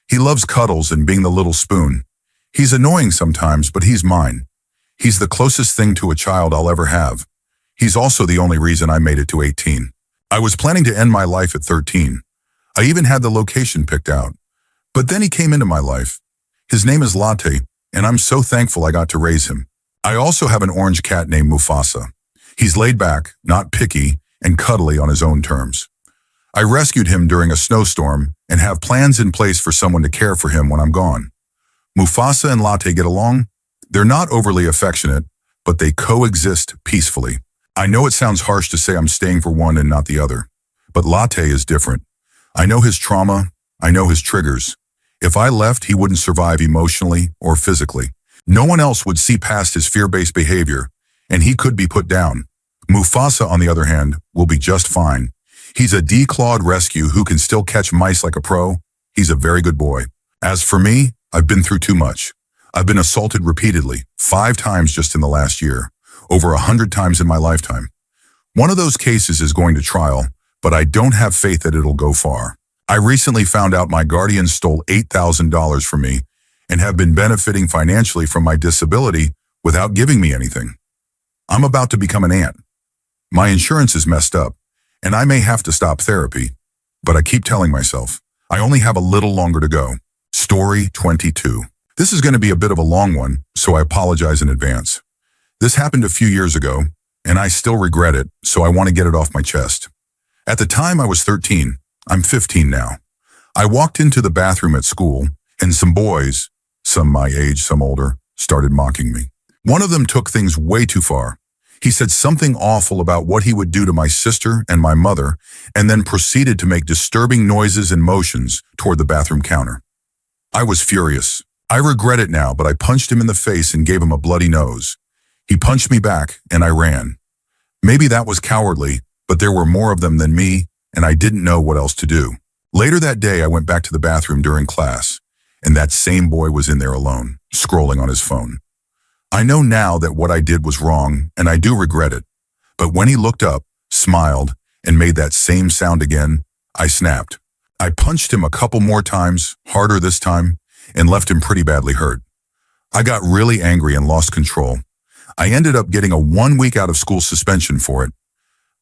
He loves cuddles and being the little spoon. He's annoying sometimes, but he's mine. He's the closest thing to a child I'll ever have. He's also the only reason I made it to 18. I was planning to end my life at 13. I even had the location picked out. But then he came into my life. His name is Latte, and I'm so thankful I got to raise him. I also have an orange cat named Mufasa. He's laid back, not picky, and cuddly on his own terms. I rescued him during a snowstorm and have plans in place for someone to care for him when I'm gone. Mufasa and Latte get along. They're not overly affectionate, but they coexist peacefully. I know it sounds harsh to say I'm staying for one and not the other, but Latte is different. I know his trauma. I know his triggers. If I left, he wouldn't survive emotionally or physically. No one else would see past his fear-based behavior, and he could be put down. Mufasa, on the other hand, will be just fine. He's a declawed rescue who can still catch mice like a pro. He's a very good boy. As for me, I've been through too much. I've been assaulted repeatedly, 5 times just in the last year, over 100 times in my lifetime. One of those cases is going to trial, but I don't have faith that it'll go far. I recently found out my guardians stole $8,000 from me and have been benefiting financially from my disability without giving me anything. I'm about to become an aunt. My insurance is messed up, and I may have to stop therapy, but I keep telling myself, I only have a little longer to go. Story 22. This is going to be a bit of a long one, so I apologize in advance. This happened a few years ago, and I still regret it, so I want to get it off my chest. At the time I was 13, I'm 15 now. I walked into the bathroom at school, and some boys, some my age, some older, started mocking me. One of them took things way too far. He said something awful about what he would do to my sister and my mother, and then proceeded to make disturbing noises and motions toward the bathroom counter. I was furious. I regret it now, but I punched him in the face and gave him a bloody nose. He punched me back, and I ran. Maybe that was cowardly, but there were more of them than me, and I didn't know what else to do. Later that day, I went back to the bathroom during class, and that same boy was in there alone, scrolling on his phone. I know now that what I did was wrong, and I do regret it. But when he looked up, smiled, and made that same sound again, I snapped. I punched him a couple more times, harder this time, and left him pretty badly hurt. I got really angry and lost control. I ended up getting a 1-week out of school suspension for it.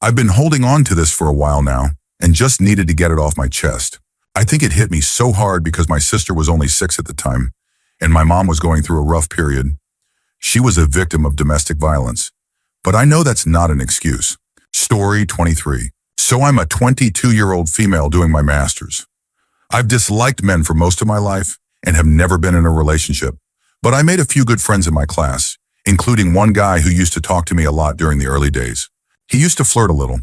I've been holding on to this for a while now, and just needed to get it off my chest. I think it hit me so hard because my sister was only 6 at the time, and my mom was going through a rough period. She was a victim of domestic violence. But I know that's not an excuse. Story 23. So I'm a 22-year-old female doing my master's. I've disliked men for most of my life and have never been in a relationship. But I made a few good friends in my class, including one guy who used to talk to me a lot during the early days. He used to flirt a little.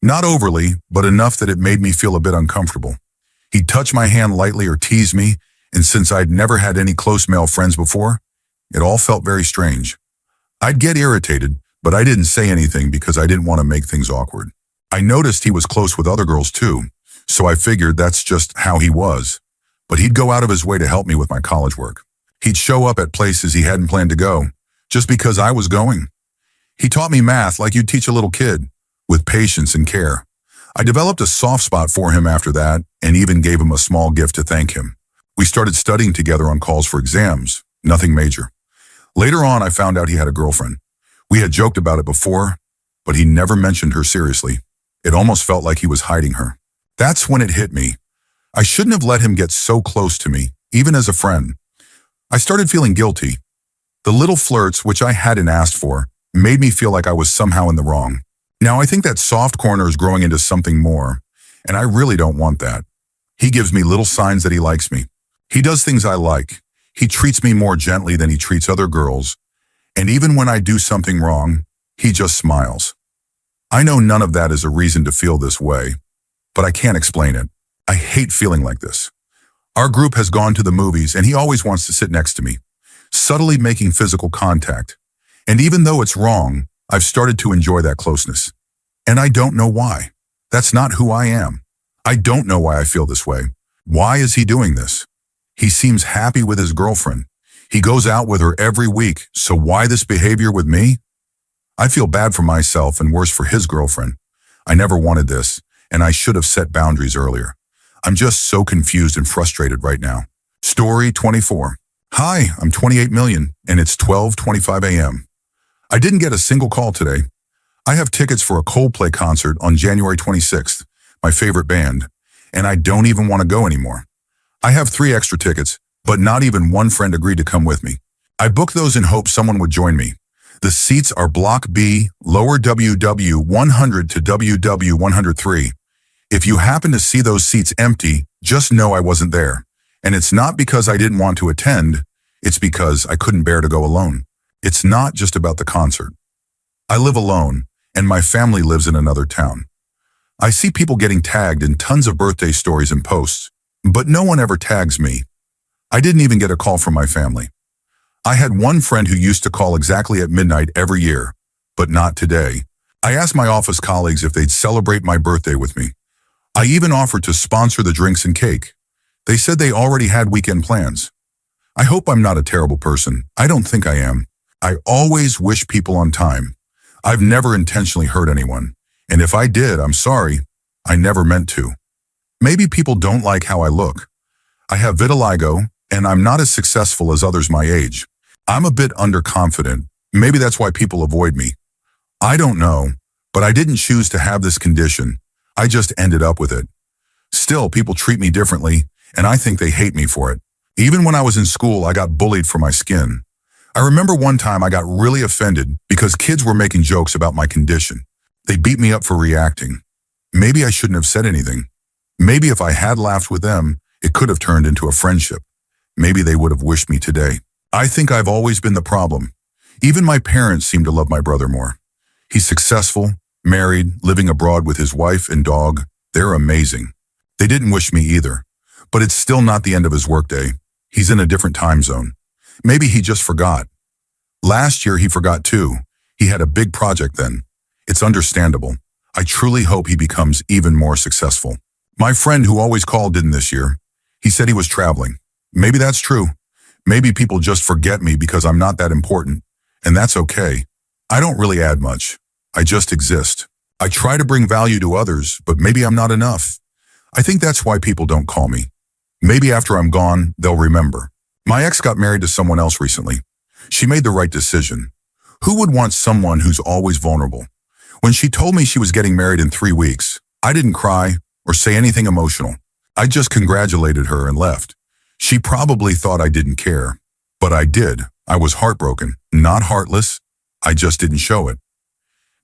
Not overly, but enough that it made me feel a bit uncomfortable. He'd touch my hand lightly or tease me, and since I'd never had any close male friends before, it all felt very strange. I'd get irritated, but I didn't say anything because I didn't want to make things awkward. I noticed he was close with other girls too, so I figured that's just how he was. But he'd go out of his way to help me with my college work. He'd show up at places he hadn't planned to go, just because I was going. He taught me math like you'd teach a little kid, with patience and care. I developed a soft spot for him after that, and even gave him a small gift to thank him. We started studying together on calls for exams, nothing major. Later on, I found out he had a girlfriend. We had joked about it before, but he never mentioned her seriously. It almost felt like he was hiding her. That's when it hit me. I shouldn't have let him get so close to me, even as a friend. I started feeling guilty. The little flirts, which I hadn't asked for, made me feel like I was somehow in the wrong. Now I think that soft corner is growing into something more, and I really don't want that. He gives me little signs that he likes me. He does things I like. He treats me more gently than he treats other girls, and even when I do something wrong, he just smiles. I know none of that is a reason to feel this way, but I can't explain it. I hate feeling like this. Our group has gone to the movies, and he always wants to sit next to me, subtly making physical contact. And even though it's wrong, I've started to enjoy that closeness. And I don't know why. That's not who I am. I don't know why I feel this way. Why is he doing this? He seems happy with his girlfriend. He goes out with her every week, so why this behavior with me? I feel bad for myself and worse for his girlfriend. I never wanted this, and I should have set boundaries earlier. I'm just so confused and frustrated right now. Story 24. Hi, I'm 28 million, and it's 12:25 a.m. I didn't get a single call today. I have tickets for a Coldplay concert on January 26th, my favorite band, and I don't even want to go anymore. I have 3 extra tickets, but not even one friend agreed to come with me. I booked those in hopes someone would join me. The seats are Block B, lower WW 100 to WW 103. If you happen to see those seats empty, just know I wasn't there. And it's not because I didn't want to attend, it's because I couldn't bear to go alone. It's not just about the concert. I live alone, and my family lives in another town. I see people getting tagged in tons of birthday stories and posts, but no one ever tags me. I didn't even get a call from my family. I had one friend who used to call exactly at midnight every year, but not today. I asked my office colleagues if they'd celebrate my birthday with me. I even offered to sponsor the drinks and cake. They said they already had weekend plans. I hope I'm not a terrible person. I don't think I am. I always wish people on time. I've never intentionally hurt anyone, and if I did, I'm sorry. I never meant to. Maybe people don't like how I look. I have vitiligo, and I'm not as successful as others my age. I'm a bit underconfident. Maybe that's why people avoid me. I don't know, but I didn't choose to have this condition. I just ended up with it. Still, people treat me differently, and I think they hate me for it. Even when I was in school, I got bullied for my skin. I remember one time I got really offended because kids were making jokes about my condition. They beat me up for reacting. Maybe I shouldn't have said anything. Maybe if I had laughed with them, it could have turned into a friendship. Maybe they would have wished me today. I think I've always been the problem. Even my parents seem to love my brother more. He's successful, married, living abroad with his wife and dog. They're amazing. They didn't wish me either, but it's still not the end of his workday. He's in a different time zone. Maybe he just forgot. Last year he forgot too. He had a big project then. It's understandable. I truly hope he becomes even more successful. My friend who always called didn't this year. He said he was traveling. Maybe that's true. Maybe people just forget me because I'm not that important. And that's okay. I don't really add much. I just exist. I try to bring value to others, but maybe I'm not enough. I think that's why people don't call me. Maybe after I'm gone, they'll remember. My ex got married to someone else recently. She made the right decision. Who would want someone who's always vulnerable? When she told me she was getting married in 3 weeks, I didn't cry or say anything emotional. I just congratulated her and left. She probably thought I didn't care, but I did. I was heartbroken, not heartless. I just didn't show it.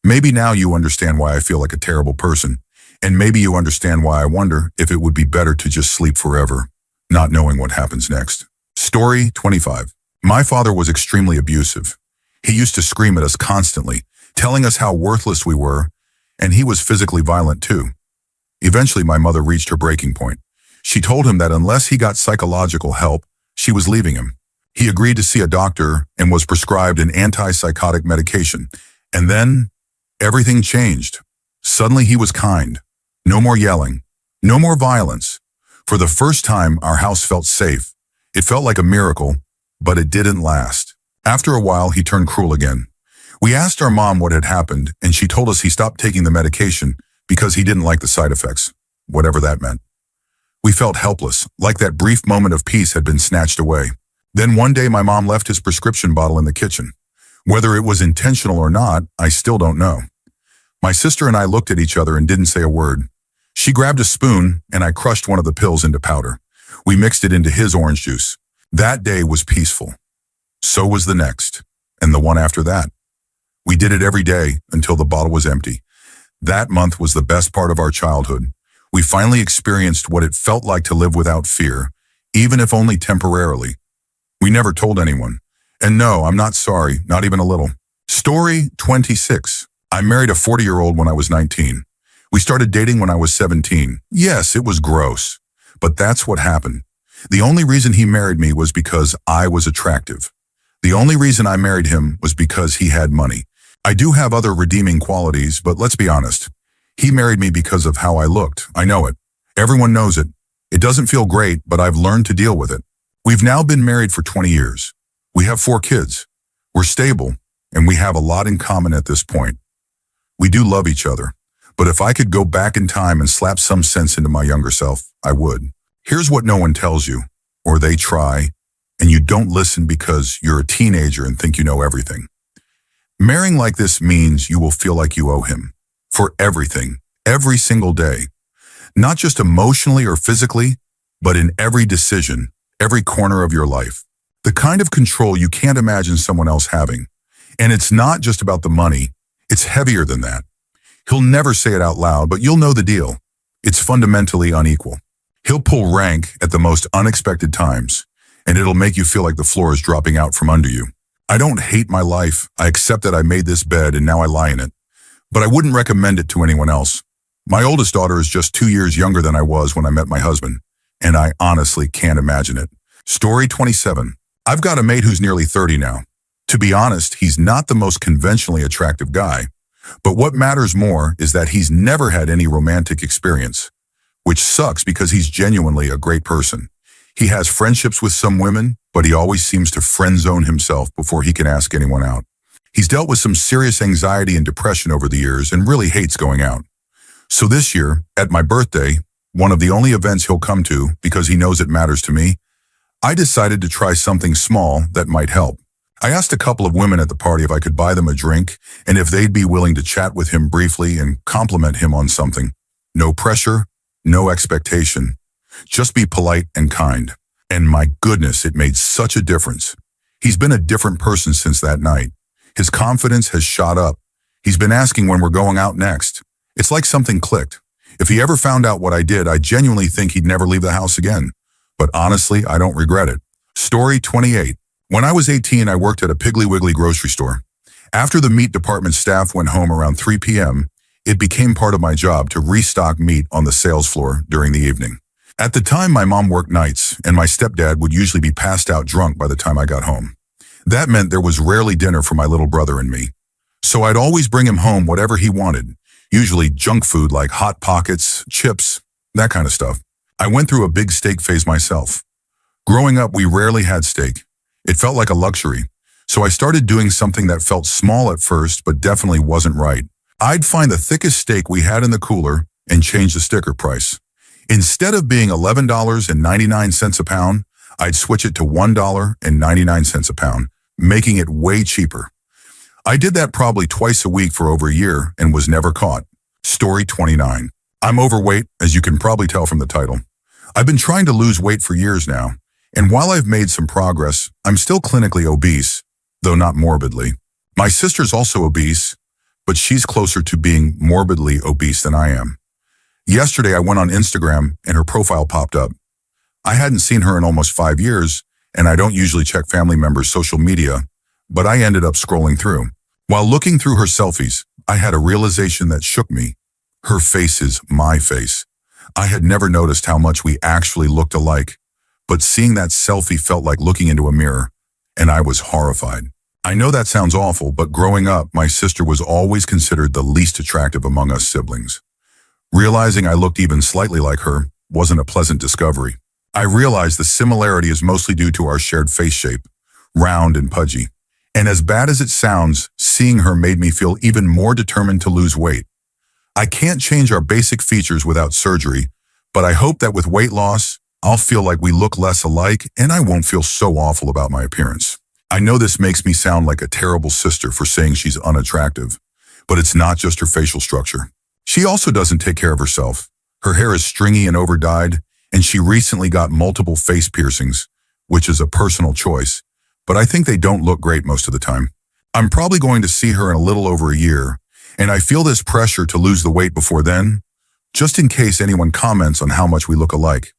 Maybe now you understand why I feel like a terrible person, and maybe you understand why I wonder if it would be better to just sleep forever, not knowing what happens next. Story 25. My father was extremely abusive. He used to scream at us constantly, telling us how worthless we were, and he was physically violent too. Eventually, my mother reached her breaking point. She told him that unless he got psychological help, she was leaving him. He agreed to see a doctor and was prescribed an antipsychotic medication. And then, everything changed. Suddenly he was kind. No more yelling. No more violence. For the first time, our house felt safe. It felt like a miracle, but it didn't last. After a while, he turned cruel again. We asked our mom what had happened, and she told us he stopped taking the medication because he didn't like the side effects, whatever that meant. We felt helpless, like that brief moment of peace had been snatched away. Then one day my mom left his prescription bottle in the kitchen. Whether it was intentional or not, I still don't know. My sister and I looked at each other and didn't say a word. She grabbed a spoon and I crushed one of the pills into powder. We mixed it into his orange juice. That day was peaceful. So was the next, and the one after that. We did it every day until the bottle was empty. That month was the best part of our childhood. We finally experienced what it felt like to live without fear, even if only temporarily. We never told anyone. And no, I'm not sorry, not even a little. Story 26. I married a 40-year-old when I was 19. We started dating when I was 17. Yes, it was gross, but that's what happened. The only reason he married me was because I was attractive. The only reason I married him was because he had money. I do have other redeeming qualities, but let's be honest. He married me because of how I looked. I know it. Everyone knows it. It doesn't feel great, but I've learned to deal with it. We've now been married for 20 years. We have 4 kids. We're stable, and we have a lot in common at this point. We do love each other, but if I could go back in time and slap some sense into my younger self, I would. Here's what no one tells you, or they try, and you don't listen because you're a teenager and think you know everything. Marrying like this means you will feel like you owe him. For everything, every single day. Not just emotionally or physically, but in every decision, every corner of your life. The kind of control you can't imagine someone else having. And it's not just about the money, it's heavier than that. He'll never say it out loud, but you'll know the deal. It's fundamentally unequal. He'll pull rank at the most unexpected times, and it'll make you feel like the floor is dropping out from under you. I don't hate my life. I accept that I made this bed and now I lie in it. But I wouldn't recommend it to anyone else. My oldest daughter is just 2 years younger than I was when I met my husband, and I honestly can't imagine it. Story 27. I've got a mate who's nearly 30 now. To be honest, he's not the most conventionally attractive guy, but what matters more is that he's never had any romantic experience, which sucks because he's genuinely a great person. He has friendships with some women, but he always seems to friend zone himself before he can ask anyone out. He's dealt with some serious anxiety and depression over the years and really hates going out. So this year, at my birthday, one of the only events he'll come to because he knows it matters to me, I decided to try something small that might help. I asked a couple of women at the party if I could buy them a drink and if they'd be willing to chat with him briefly and compliment him on something. No pressure, no expectation. Just be polite and kind. And my goodness, it made such a difference. He's been a different person since that night. His confidence has shot up. He's been asking when we're going out next. It's like something clicked. If he ever found out what I did, I genuinely think he'd never leave the house again. But honestly, I don't regret it. Story 28. When I was 18, I worked at a Piggly Wiggly grocery store. After the meat department staff went home around 3 p.m., it became part of my job to restock meat on the sales floor during the evening. At the time, my mom worked nights, and my stepdad would usually be passed out drunk by the time I got home. That meant there was rarely dinner for my little brother and me. So I'd always bring him home whatever he wanted, usually junk food like Hot Pockets, chips, that kind of stuff. I went through a big steak phase myself. Growing up, we rarely had steak. It felt like a luxury. So I started doing something that felt small at first, but definitely wasn't right. I'd find the thickest steak we had in the cooler and change the sticker price. Instead of being $11.99 a pound, I'd switch it to $1.99 a pound, making it way cheaper. I did that probably twice a week for over a year and was never caught. Story 29. I'm overweight, as you can probably tell from the title. I've been trying to lose weight for years now, and while I've made some progress, I'm still clinically obese, though not morbidly. My sister's also obese, but she's closer to being morbidly obese than I am. Yesterday, I went on Instagram and her profile popped up. I hadn't seen her in almost 5 years, and I don't usually check family members' social media, but I ended up scrolling through. While looking through her selfies, I had a realization that shook me. Her face is my face. I had never noticed how much we actually looked alike, but seeing that selfie felt like looking into a mirror, and I was horrified. I know that sounds awful, but growing up, my sister was always considered the least attractive among us siblings. Realizing I looked even slightly like her wasn't a pleasant discovery. I realized the similarity is mostly due to our shared face shape, round and pudgy. And as bad as it sounds, seeing her made me feel even more determined to lose weight. I can't change our basic features without surgery, but I hope that with weight loss, I'll feel like we look less alike and I won't feel so awful about my appearance. I know this makes me sound like a terrible sister for saying she's unattractive, but it's not just her facial structure. She also doesn't take care of herself. Her hair is stringy and overdyed, and she recently got multiple face piercings, which is a personal choice, but I think they don't look great most of the time. I'm probably going to see her in a little over a year, and I feel this pressure to lose the weight before then, just in case anyone comments on how much we look alike.